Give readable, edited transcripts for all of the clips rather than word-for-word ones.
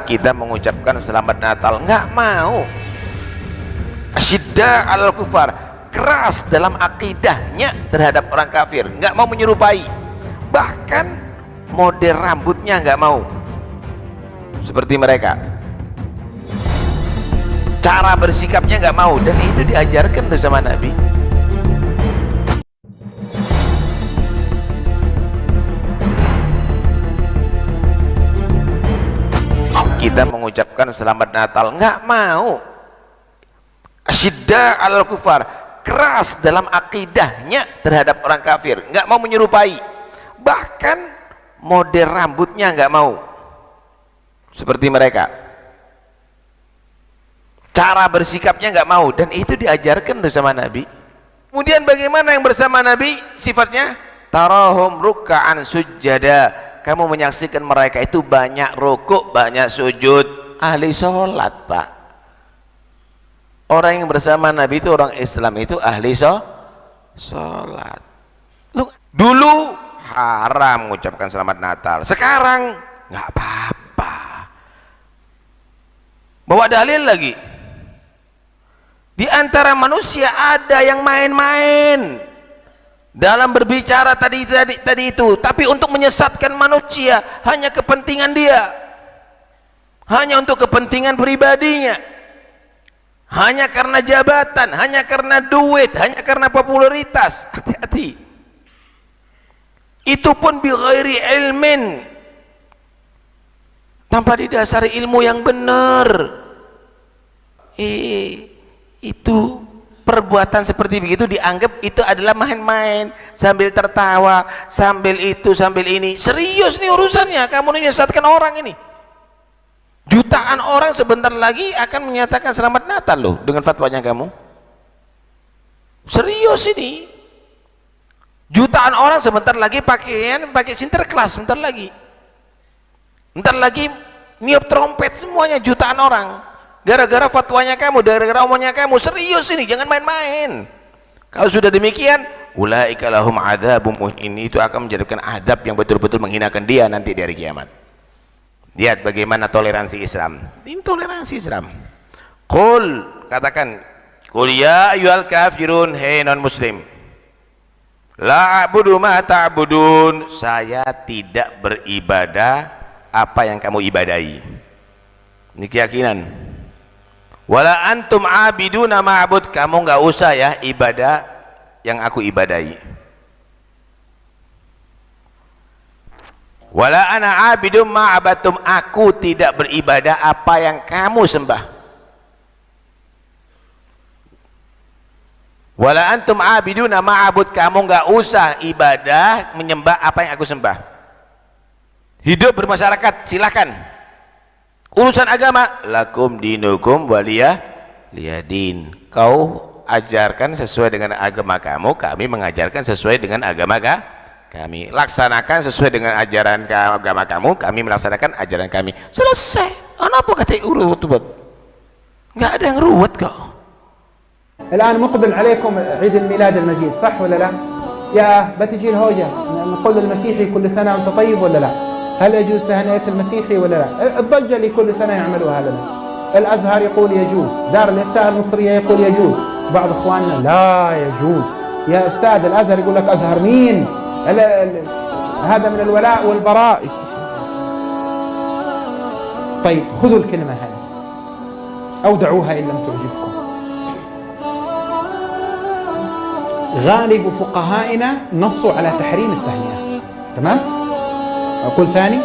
kita mengucapkan selamat Natal, nggak mau. Asyidda al kufar, keras dalam akidahnya terhadap orang kafir, nggak mau menyerupai, bahkan model rambutnya nggak mau seperti mereka, cara bersikapnya nggak mau, dan itu diajarkan tuh sama Nabi. Kita mengucapkan selamat Natal, nggak mau. Asyidda al kufar, keras dalam akidahnya terhadap orang kafir, nggak mau menyerupai, bahkan model rambutnya nggak mau seperti mereka, cara bersikapnya nggak mau, dan itu diajarkan tuh sama Nabi. Kemudian bagaimana yang bersama Nabi sifatnya? Tarahum ruk'an sujada, kamu menyaksikan mereka itu banyak rukuk, banyak sujud, ahli sholat, Pak. Orang yang bersama Nabi itu, orang Islam itu ahli sholat. Dulu haram mengucapkan selamat Natal, sekarang nggak apa-apa. Bawa dalil lagi. Di antara manusia ada yang main-main dalam berbicara tadi itu, tapi untuk menyesatkan manusia, hanya kepentingan dia, hanya untuk kepentingan pribadinya, hanya karena jabatan, hanya karena duit, hanya karena popularitas. Hati-hati. Itu pun bi ghairi ilmin, tanpa didasari ilmu yang benar. Itu perbuatan seperti begitu dianggap itu adalah main-main, sambil tertawa, sambil itu, sambil ini. Serius nih urusannya, kamu menyesatkan orang ini. Jutaan orang sebentar lagi akan menyatakan selamat Natal loh dengan fatwanya kamu. Serius ini. Jutaan orang sebentar lagi pakai sinterklas, sebentar lagi niup trompet semuanya, jutaan orang. Gara-gara fatwanya kamu, gara-gara omongannya kamu. Serius ini, jangan main-main. Kalau sudah demikian, ulaika lahum adzabum muhin, itu akan menjadikan adab yang betul-betul menghinakan dia nanti di hari kiamat. Lihat bagaimana toleransi Islam. Ini toleransi Islam. Qul, katakan, qul ya ayyuhal kafirun, hei non muslim, la a'budu ma ta'budun, saya tidak beribadah apa yang kamu ibadahi. Ini keyakinan. Wala antum abiduna ma'bud, kamu nggak usah ya ibadah yang aku ibadahi. Wala ana abidum ma'abatum, aku tidak beribadah apa yang kamu sembah. Wala antum abiduna ma'abud, kamu nggak usah ibadah menyembah apa yang aku sembah. Hidup bermasyarakat silakan. Urusan agama, lakum dinukum waliyadin, kau ajarkan sesuai dengan agama kamu, kami mengajarkan sesuai dengan agama kami. Laksanakan sesuai dengan ajaran agama kamu, kami melaksanakan ajaran kami. Selesai. Apa kata urut? Nggak ada yang ruwet kok. الآن مقبل عليكم عيد الميلاد المجيد، صح ولا لا؟ يا بتجي الهوجة نقول للمسيحي كل سنة وأنت طيب ولا لا؟ هل يجوز تهنئة المسيحي ولا لا؟ الضجة اللي كل سنة يعملوها لنا. الأزهر يقول يجوز، دار الإفتاء المصرية يقول يجوز، بعض إخواننا لا يجوز. يا أستاذ الأزهر يقول لك أزهر مين؟ هذا من الولاء والبراء. طيب خذوا الكلمة هذه أو دعوها إن لم تعجبكم. غالب فقهائنا نصوا على تحريم التهنئة، تمام؟ أقول ثاني،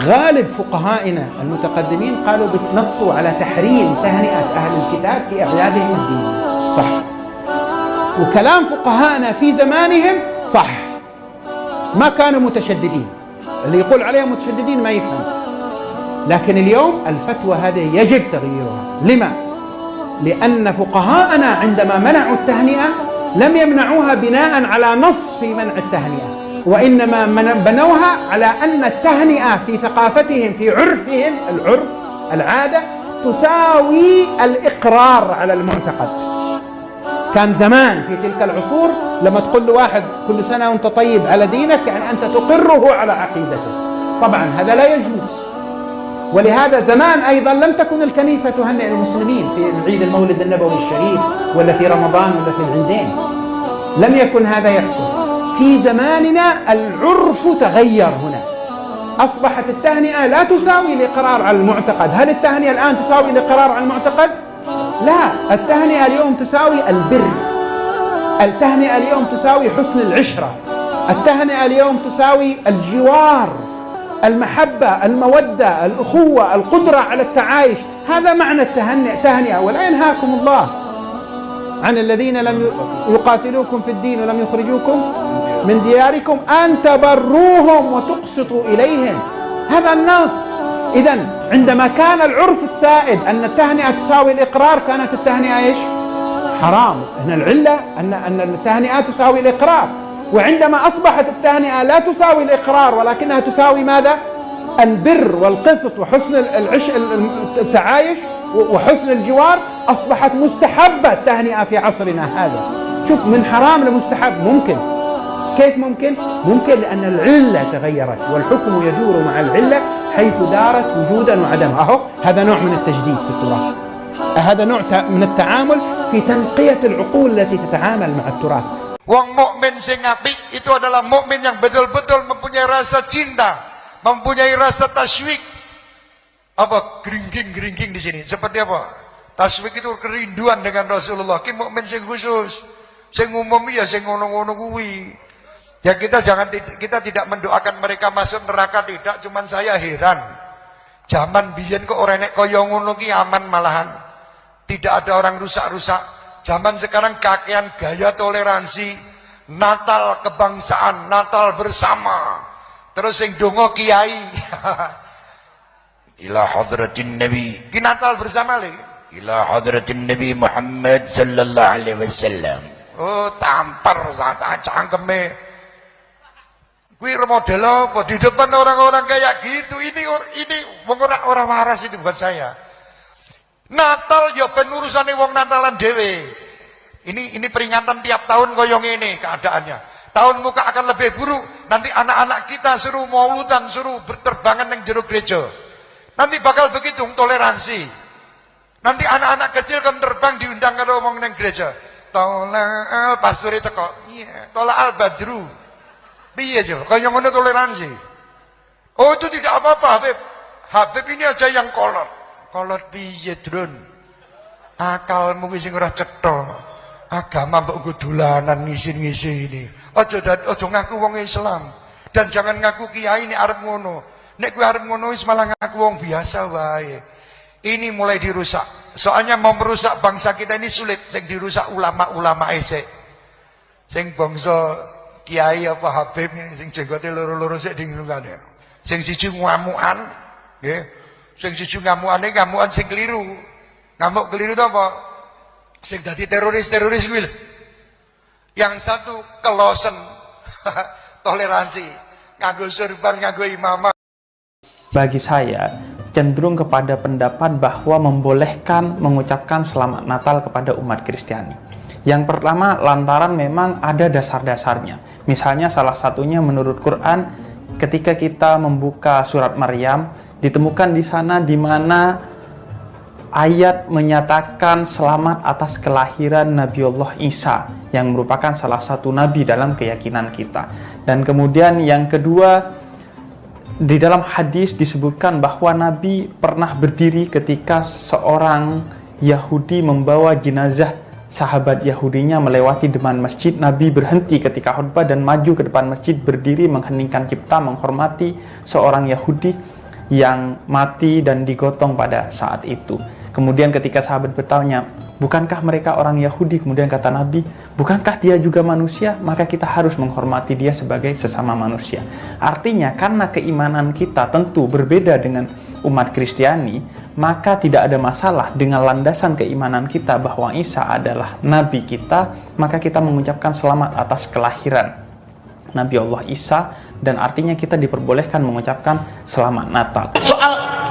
غالب فقهائنا المتقدمين قالوا نصوا على تحريم تهنئة أهل الكتاب في أعيادهم الدينية، صح. وكلام فقهائنا في زمانهم صح، ما كانوا متشددين. اللي يقول عليهم متشددين ما يفهم. لكن اليوم الفتوى هذه يجب تغييرها. لما؟ لأن فقهاءنا عندما منعوا التهنئة لم يمنعوها بناء على نص في منع التهنئة، وإنما بنوها على أن التهنئة في ثقافتهم، في عرفهم، العرف العادة تساوي الإقرار على المعتقد. كان زمان في تلك العصور لما تقول لواحد كل سنة وأنت طيب على دينك، يعني أنت تقره على عقيدته. طبعا هذا لا يجوز. ولهذا زمان أيضا لم تكن الكنيسة تهنئ المسلمين في عيد المولد النبوي الشريف ولا في رمضان ولا في العيدين، لم يكن هذا يحصل. في زماننا العرف تغير هنا، أصبحت التهنئة لا تساوي الإقرار على المعتقد. هل التهنئة الآن تساوي الإقرار على المعتقد؟ لا، التهنئة اليوم تساوي البر، التهنئة اليوم تساوي حسن العشرة، التهنئة اليوم تساوي الجوار، المحبة، المودة، الأخوة، القدرة على التعايش. هذا معنى التهنئة. ولا ينهاكم الله عن الذين لم يقاتلوكم في الدين ولم يخرجوكم من دياركم أن تبروهم وتقسطوا إليهم. هذا النص. إذن عندما كان العرف السائد أن التهنئة تساوي الإقرار كانت التهنئة إيش؟ حرام. هنا العلة أن التهنئة تساوي الإقرار. وعندما أصبحت التهنئة لا تساوي الإقرار ولكنها تساوي ماذا؟ البر والقسط وحسن التعايش وحسن الجوار، أصبحت مستحبة التهنئة في عصرنا هذا. شوف، من حرام لمستحب. ممكن. كيف ممكن؟ ممكن لأن العلة تغيرت، والحكم يدور مع العلة حيث دارت وجودا وعدما. أهو هذا نوع من التجديد في التراث، هذا نوع من التعامل في تنقية العقول التي تتعامل مع التراث. Wong mukmin sing apik itu adalah mukmin yang betul-betul mempunyai rasa cinta, mempunyai rasa tasywik. Apa geringging di sini? Seperti apa? Tasywik itu kerinduan dengan Rasulullah. Ki mukmin sing khusus, sing umum ya sing ngono-ngono kuwi. Ya kita tidak mendoakan mereka masuk neraka, tidak. Cuman saya heran. Zaman biyen kok ora nek kaya ngono ki aman malahan. Tidak ada orang rusak-rusak. Zaman sekarang kakean gaya toleransi, Natal kebangsaan, Natal bersama. Terus sing dongo kiai. Ila hadratin Nabi. Ki Natal bersama lagi. Ila hadratin Nabi Muhammad sallallahu alaihi wasallam. Oh, tampar saat cangkeme. Kuwi model apa di depan orang-orang kayak gitu. Ini orang waras itu bukan saya. Natal ya ben urusane wong Natalan dhewe. Ini peringatan tiap tahun kaya ngene keadaannya. Tahun muka akan lebih buruk. Nanti anak-anak kita suruh mauludan, suruh berterbangan yang jero gereja. Nanti bakal begitu toleransi. Nanti anak-anak kecil kan terbang diundang karo wong nang gereja. Tolal pasture teko. Iya, tolal al badru. Piye yo? Kaya ngono toleransi. Oh, itu tidak apa-apa, Habib. Habib ini aja yang kolot. Kolot piye, Drun? Akalmu wis ora cetha. Agama mbok nggo dolanan ngisi-ngisi ini. Aja ngaku wong Islam. Dan jangan ngaku kiai nek arep ngono. Nek kowe arep ngono wis malah ngaku wong biasa wae. Ini mulai dirusak. Soalnya mau merusak bangsa kita ini sulit. Sing dirusak ulama-ulama esek. Sing bangsa kiai apa Habib sing jenggote loro-loro sik dingungane. Sing siji ngamukan, nggih. Sing siji ngamukane ngamukan sing keliru. Ngamuk keliru itu apa? Sing dadi teroris kuwi lho. Yang satu kelosen toleransi, nganggo surban, nganggo imamah. Bagi saya cenderung kepada pendapat bahwa membolehkan mengucapkan selamat Natal kepada umat Kristiani. Yang pertama, lantaran memang ada dasar-dasarnya. Misalnya salah satunya menurut Quran, ketika kita membuka surat Maryam, ditemukan di sana di mana ayat menyatakan selamat atas kelahiran Nabiullah Isa yang merupakan salah satu nabi dalam keyakinan kita. Dan kemudian yang kedua, di dalam hadis disebutkan bahwa Nabi pernah berdiri ketika seorang Yahudi membawa jenazah sahabat Yahudinya melewati depan masjid. Nabi berhenti ketika khutbah dan maju ke depan masjid, berdiri mengheningkan cipta, menghormati seorang Yahudi yang mati dan digotong pada saat itu. Kemudian ketika sahabat bertanya, bukankah mereka orang Yahudi? Kemudian kata Nabi, bukankah dia juga manusia? Maka kita harus menghormati dia sebagai sesama manusia. Artinya karena keimanan kita tentu berbeda dengan umat Kristiani, maka tidak ada masalah dengan landasan keimanan kita bahwa Isa adalah Nabi kita, maka kita mengucapkan selamat atas kelahiran Nabi Allah Isa, dan artinya kita diperbolehkan mengucapkan selamat Natal.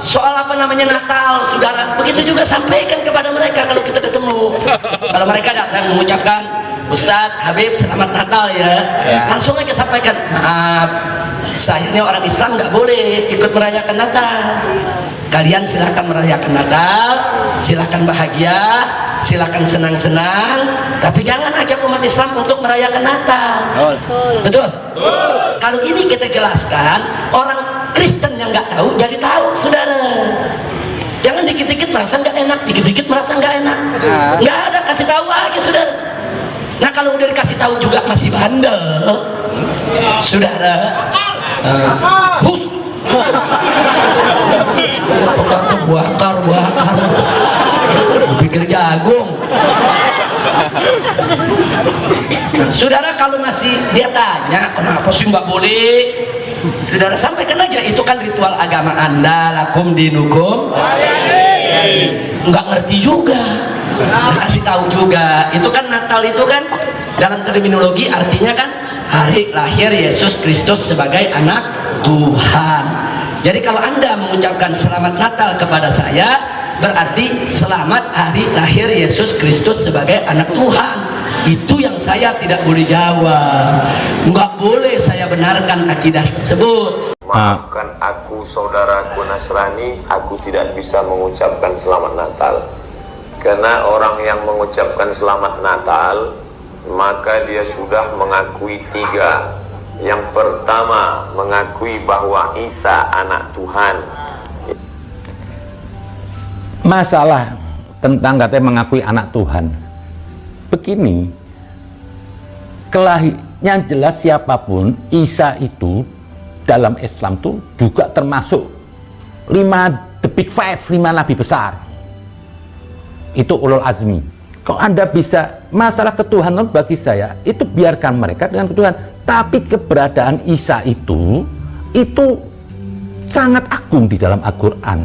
Soal apa namanya Natal, saudara, begitu juga sampaikan kepada mereka kalau kita ketemu. Kalau mereka datang mengucapkan, Ustadz, Habib, selamat Natal ya. Langsung aja sampaikan, maaf, Sayangnya orang Islam nggak boleh ikut merayakan Natal. Kalian silakan merayakan Natal, silakan bahagia, silakan senang-senang, tapi jangan ajak umat Islam untuk merayakan Natal. Betul? Kalau ini kita jelaskan, orang Kristen yang nggak tahu jadi tahu, saudara. Jangan dikit-dikit merasa nggak enak, dikit-dikit merasa nggak enak. Nggak ada, kasih tahu aja, saudara. Nah kalau udah dikasih tahu juga masih bandel, saudara. Hus. Kata bakar, pikir jagung. Saudara kalau masih dia tanya kenapa sih nggak boleh, saudara sampaikan aja itu kan ritual agama Anda, lakum dinukum. Nggak ngerti juga, kasih tahu juga. Itu kan Natal itu kan dalam terminologi artinya kan hari lahir Yesus Kristus sebagai anak Tuhan. Jadi kalau Anda mengucapkan selamat Natal kepada saya, berarti selamat hari lahir Yesus Kristus sebagai anak Tuhan. Itu yang saya tidak boleh jawab. Nggak boleh saya benarkan akidah tersebut. Maafkan aku saudaraku Nasrani, aku tidak bisa mengucapkan selamat Natal. Karena orang yang mengucapkan selamat Natal, maka dia sudah mengakui tiga. Yang pertama, mengakui bahwa Isa anak Tuhan. Masalah tentang katanya mengakui anak Tuhan begini, yang jelas siapapun Isa itu dalam Islam tuh juga termasuk the big five, 5 nabi besar. Itu ulul azmi. Kalau Anda bisa masalah ketuhanan, bagi saya itu biarkan mereka dengan ketuhanan, tapi keberadaan Isa itu sangat agung di dalam Al-Quran.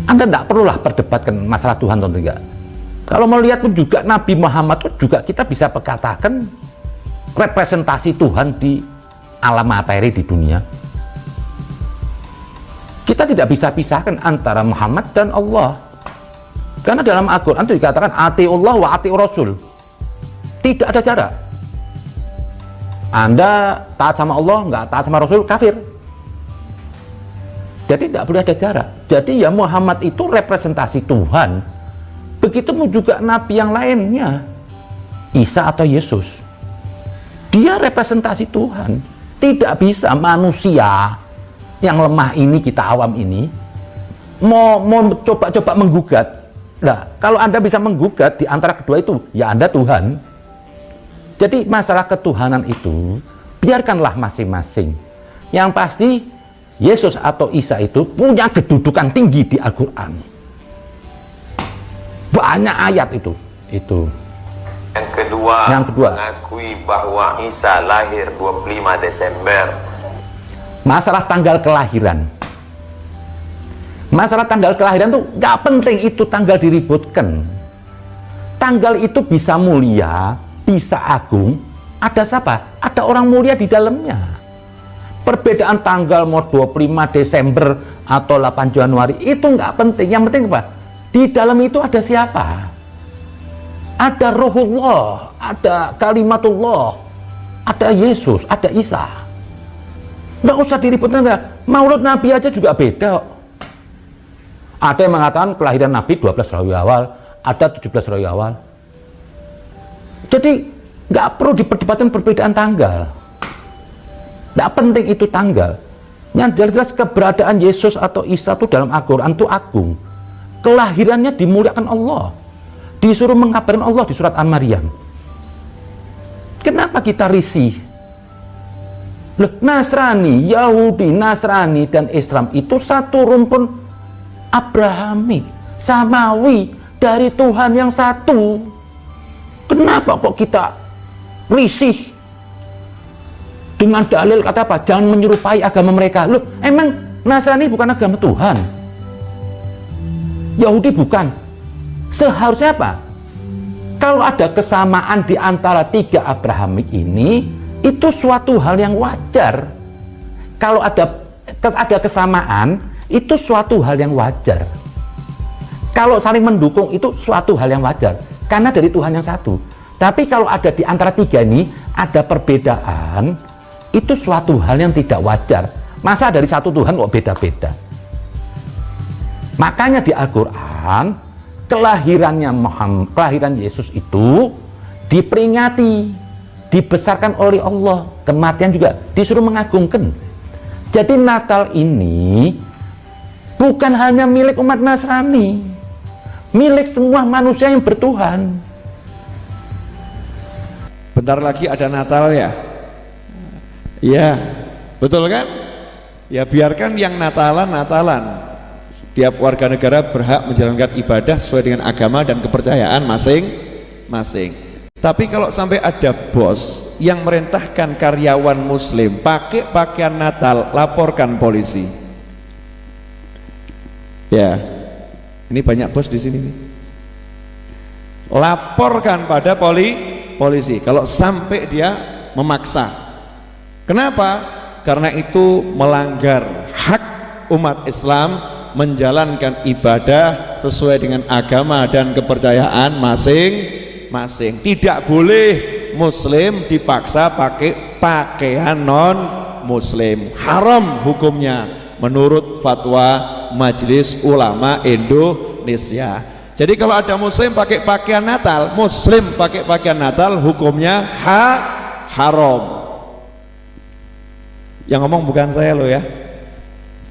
Anda tidak perlulah perdebatkan masalah Tuhan atau tidak. Kalau melihat pun juga Nabi Muhammad pun juga kita bisa berkatakan representasi Tuhan di alam materi di dunia. Kita tidak bisa pisahkan antara Muhammad dan Allah. Karena dalam Al-Quran itu dikatakan atiullah wa atiur rasul. Tidak ada jarak. Anda taat sama Allah, nggak taat sama Rasul, kafir. Jadi tidak boleh ada jarak. Jadi ya Muhammad itu representasi Tuhan. Begitupun juga Nabi yang lainnya, Isa atau Yesus. Dia representasi Tuhan. Tidak bisa manusia yang lemah ini, kita awam ini, mau coba-coba menggugat. Nah, kalau Anda bisa menggugat di antara kedua itu, ya Anda Tuhan. Jadi masalah ketuhanan itu biarkanlah masing-masing. Yang pasti Yesus atau Isa itu punya kedudukan tinggi di Al-Quran. Banyak ayat itu. Yang kedua, mengakui bahwa Isa lahir 25 Desember. Masalah tanggal kelahiran. Masalah tanggal kelahiran tuh gak penting itu tanggal diributkan. Tanggal itu bisa mulia, bisa agung. Ada siapa? Ada orang mulia di dalamnya. Perbedaan tanggal mau 25 Desember atau 8 Januari itu nggak penting. Yang penting apa? Di dalam itu ada siapa? Ada Ruhullah, ada Kalimatullah, ada Yesus, ada Isa. Nggak usah diributkan. Maulud Nabi aja juga beda. Ada yang mengatakan kelahiran Nabi 12 Rabiul Awal, ada 17 Rabiul Awal. Jadi nggak perlu diperdebatkan perbedaan tanggal. Nggak penting itu tanggal. Yang jelas keberadaan Yesus atau Isa itu dalam Al-Quran itu agung. Kelahirannya dimuliakan Allah. Disuruh mengabarkan Allah di surat An-Maryam. Kenapa kita risih? Loh, Nasrani, Yahudi, Nasrani dan Islam itu satu rumpun Abrahamik, Samawi, dari Tuhan yang satu. Kenapa kok kita risih dengan dalil kata apa? Jangan menyerupai agama mereka. Loh, emang Nasrani bukan agama Tuhan? Yahudi bukan? Seharusnya apa? Kalau ada kesamaan di antara tiga Abrahamik ini, itu suatu hal yang wajar. Kalau ada kesamaan, itu suatu hal yang wajar. Kalau saling mendukung, itu suatu hal yang wajar. Karena dari Tuhan yang satu. Tapi kalau ada di antara tiga ini, ada perbedaan, itu suatu hal yang tidak wajar. Masa dari satu Tuhan kok beda-beda? Makanya di Al-Quran kelahiran Yesus itu diperingati, dibesarkan oleh Allah, kematian juga disuruh mengagungkan. Jadi Natal ini bukan hanya milik umat Nasrani, milik semua manusia yang bertuhan. Bentar lagi ada Natal ya? Iya, betul kan? Ya biarkan yang Natalan. Setiap warga negara berhak menjalankan ibadah sesuai dengan agama dan kepercayaan masing-masing. Tapi kalau sampai ada bos yang merintahkan karyawan muslim pakai pakaian Natal, laporkan polisi. Ya, ini banyak bos di sini nih. Laporkan pada polisi kalau sampai dia memaksa. Kenapa? Karena itu melanggar hak umat Islam menjalankan ibadah sesuai dengan agama dan kepercayaan masing-masing. Tidak boleh muslim dipaksa pakai pakaian non muslim, haram hukumnya menurut fatwa Majelis Ulama Indonesia. Jadi kalau ada muslim pakai pakaian Natal, hukumnya haram. Yang ngomong bukan saya loh ya,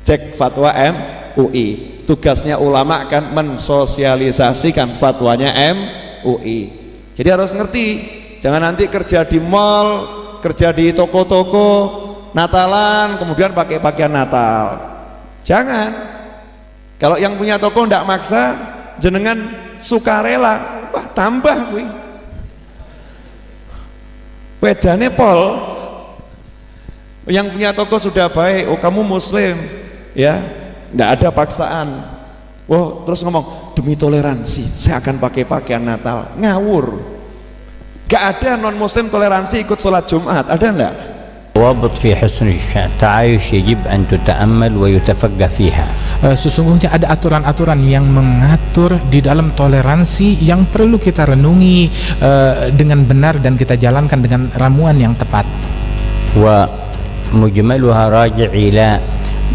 cek fatwa MUI. Tugasnya ulama kan mensosialisasikan fatwanya MUI. Jadi harus ngerti, jangan nanti kerja di mall, kerja di toko-toko Natalan kemudian pakai pakaian Natal. Jangan. Kalau yang punya toko ndak maksa, jenengan sukarela, wah tambah kuwi. Wedane pol. Yang punya toko sudah baik, oh kamu muslim ya, nggak ada paksaan. Oh terus ngomong demi toleransi saya akan pakai pakaian Natal, ngawur. Gak ada non muslim toleransi ikut sholat Jumat, ada enggak? ضوابط في حسن التعايش يجب أن تتأمل ويتفقه فيها. Sesungguhnya ada aturan-aturan yang mengatur di dalam toleransi yang perlu kita renungi dengan benar dan kita jalankan dengan ramuan yang tepat. ومجملها راجع إلى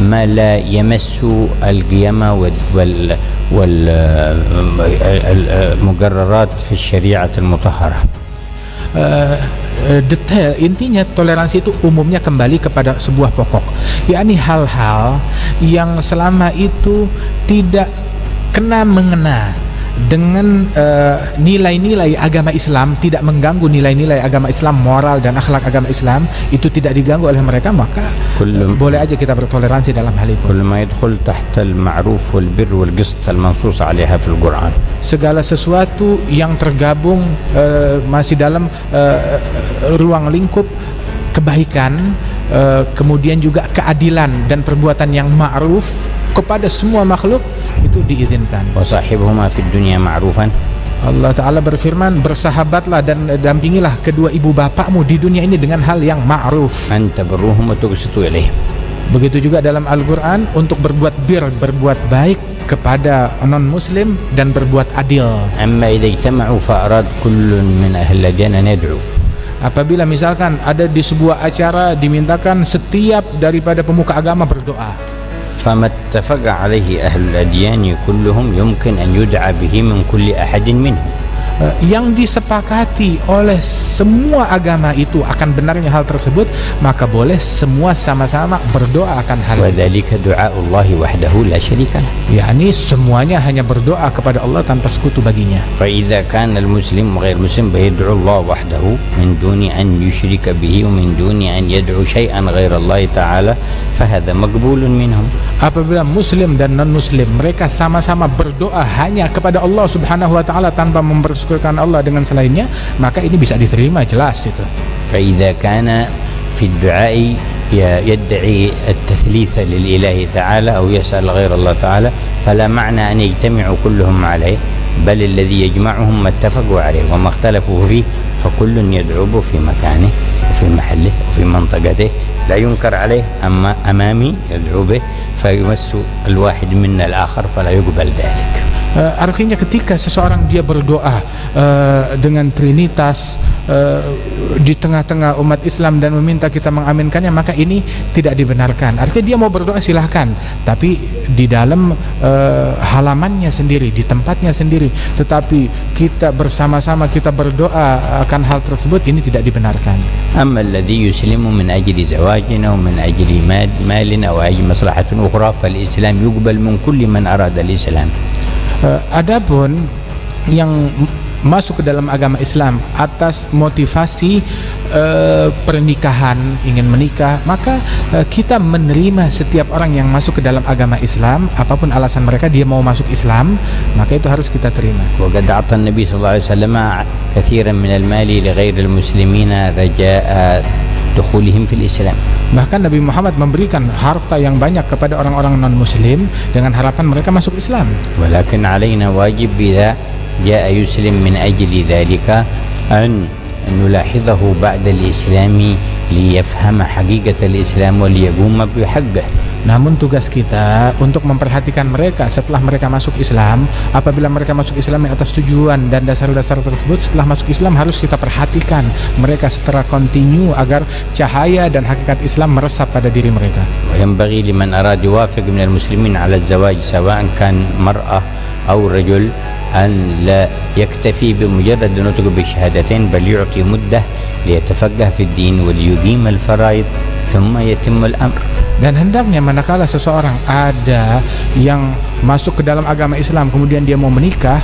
ما لا يمس القيم والمقررات في الشريعة المطهرة. Detail intinya toleransi itu umumnya kembali kepada sebuah pokok, yakni hal-hal yang selama itu tidak mengena dengan nilai-nilai agama Islam, tidak mengganggu nilai-nilai agama Islam, moral dan akhlak agama Islam, itu tidak diganggu oleh mereka, maka boleh aja kita bertoleransi dalam hal itu. كل ما يدخل تحت المعروف والبر والقسط المنصوص عليها في القرآن. Segala sesuatu yang tergabung masih dalam ruang lingkup kebaikan, kemudian juga keadilan dan perbuatan yang ma'ruf kepada semua makhluk itu diizinkan. وصاحبهما في الدنيا معروفا. Allah Ta'ala berfirman, bersahabatlah dan dampingilah kedua ibu bapakmu di dunia ini dengan hal yang ma'ruf. أن تبروهم وتقسطوا إليهم. Begitu juga dalam Al-Quran untuk berbuat berbuat baik kepada non-muslim dan berbuat adil. أما إذا اجتمعوا فأراد كل من أهل الأديان أن يدعو. Apabila misalkan ada di sebuah acara dimintakan setiap daripada pemuka agama berdoa, فما اتفق عليه أهل الأديان كلهم يمكن أن يدعى به من كل أحد منهم. yang disepakati oleh semua agama itu akan benarnya hal tersebut, maka boleh semua sama-sama berdoa akan hal itu. وذلك دعاء الله وحده لا شريك له. yakni semuanya hanya berdoa kepada Allah tanpa sekutu baginya. فإذا كان المسلم وغير المسلم يدعو الله وحده من دون أن يشرك به ومن دون أن يدعو شيئا غير الله تعالى فهذا مقبول منهم. Apabila muslim dan non muslim mereka sama-sama berdoa hanya kepada Allah Subhanahu wa taala tanpa mempersekutukan Allah dengan selainnya, maka ini bisa diterima, jelas itu. فإذا كان في الدعاء يدعي التثليث للإله تعالى أو يسأل غير الله تعالى فلا معنى أن يجتمعوا كلهم عليه، بل الذي يجمعهم ما اتفقوا عليه وما اختلفوا فيه فكل يدعو في مكانه وفي محله وفي منطقته لا ينكر عليه. أما أمامي يدعو به فيمس الواحد منا الآخر فلا يقبل ذلك. Artinya ketika seseorang dia berdoa dengan trinitas, di tengah-tengah umat Islam dan meminta kita mengaminkannya, maka ini tidak dibenarkan. Artinya dia mau berdoa silahkan, tapi di dalam halamannya sendiri, di tempatnya sendiri. Tetapi kita bersama-sama kita berdoa akan hal tersebut, ini tidak dibenarkan. أما الذي يسلم من أجل زواجنا ومن أجل مالنا أو أي مصلحة أخرى فالإسلام يقبل من كل من أراد الإسلام. Adapun yang masuk ke dalam agama Islam atas motivasi pernikahan, ingin menikah, maka kita menerima setiap orang yang masuk ke dalam agama Islam, apapun alasan mereka dia mau masuk Islam, maka itu harus kita terima. وقد أعطى النبي صلى الله عليه وسلم كثيرا من المال لغير المسلمين رجاء دخولهم في الإسلام. Bahkan Nabi Muhammad memberikan harta yang banyak kepada orang-orang non-muslim dengan harapan mereka masuk Islam. ولكن علينا واجب إذا جاء يسلم من أجل ذلك أن نلاحظه بعد الإسلام ليفهم حقيقة الإسلام وليقوم بحقه. Namun tugas kita untuk memperhatikan mereka setelah mereka masuk Islam. Apabila mereka masuk Islam yang atas tujuan dan dasar-dasar tersebut, setelah masuk Islam harus kita perhatikan mereka secara kontinu agar cahaya dan hakikat Islam meresap pada diri mereka. وينبغي لمن أراد يوافق من المسلمين على الزواج سواء كان مرأة أو رجل أن لا يكتفي بمجرد نطق بالشهادتين بل يعطي مدة ليتفقه في الدين وليقيم الفرائض ثم يتم الأمر. Dan hendaknya manakala seseorang ada yang masuk ke dalam agama Islam kemudian dia mau menikah,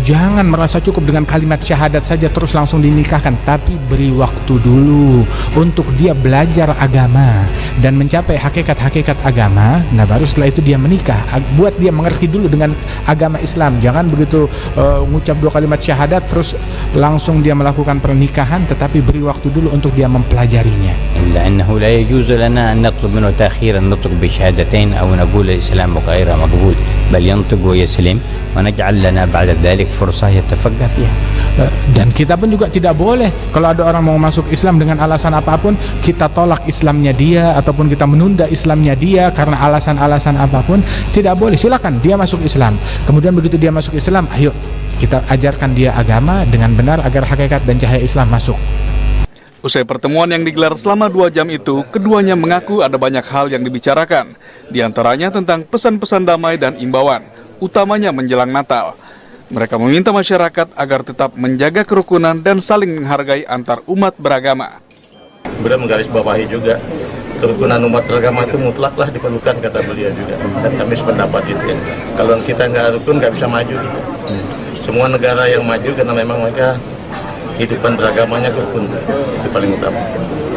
jangan merasa cukup dengan kalimat syahadat saja terus langsung dinikahkan, tapi beri waktu dulu untuk dia belajar agama dan mencapai hakikat-hakikat agama. Nah baru setelah itu dia menikah, buat dia mengerti dulu dengan agama Islam. Jangan begitu mengucap 2 kalimat syahadat terus langsung dia melakukan pernikahan, tetapi beri waktu dulu untuk dia mempelajarinya. إلا أنه لا يجوز لنا أن نطلب منه تأخير النطق بالشهادتين أو نقول الإسلام غير مقبول بل ينطق ويسلم ونجعل لنا بعد ذلك فرصة يتفقه فيها. Dan kita pun juga tidak boleh kalau ada orang mau masuk Islam dengan alasan apapun, kita tolak Islamnya dia ataupun kita menunda Islamnya dia karena alasan-alasan apapun. Tidak boleh, silakan dia masuk Islam. Kemudian begitu dia masuk Islam, ayo kita ajarkan dia agama dengan benar agar hakikat dan cahaya Islam masuk. Usai pertemuan yang digelar selama 2 jam itu, keduanya mengaku ada banyak hal yang dibicarakan, di antaranya tentang pesan-pesan damai dan imbauan, utamanya menjelang Natal. Mereka meminta masyarakat agar tetap menjaga kerukunan dan saling menghargai antar umat beragama. Beliau menggarisbawahi juga kerukunan umat beragama itu mutlaklah diperlukan, kata beliau juga, dan kami sependapat itu ya. Kalau kita nggak rukun nggak bisa maju. Semua negara yang maju karena memang mereka kehidupan beragamanya rukun, itu paling utama.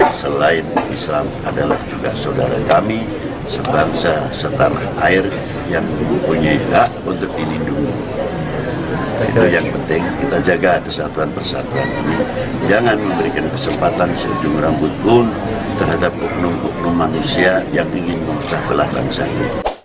Selain Islam adalah juga saudara kami, sebangsa, setanah air yang mempunyai hak untuk dilindungi. Itu yang penting, kita jaga kesatuan persatuan ini. Jangan memberikan kesempatan seujung rambut pun terhadap oknum-oknum manusia yang ingin memecah belah bangsa ini.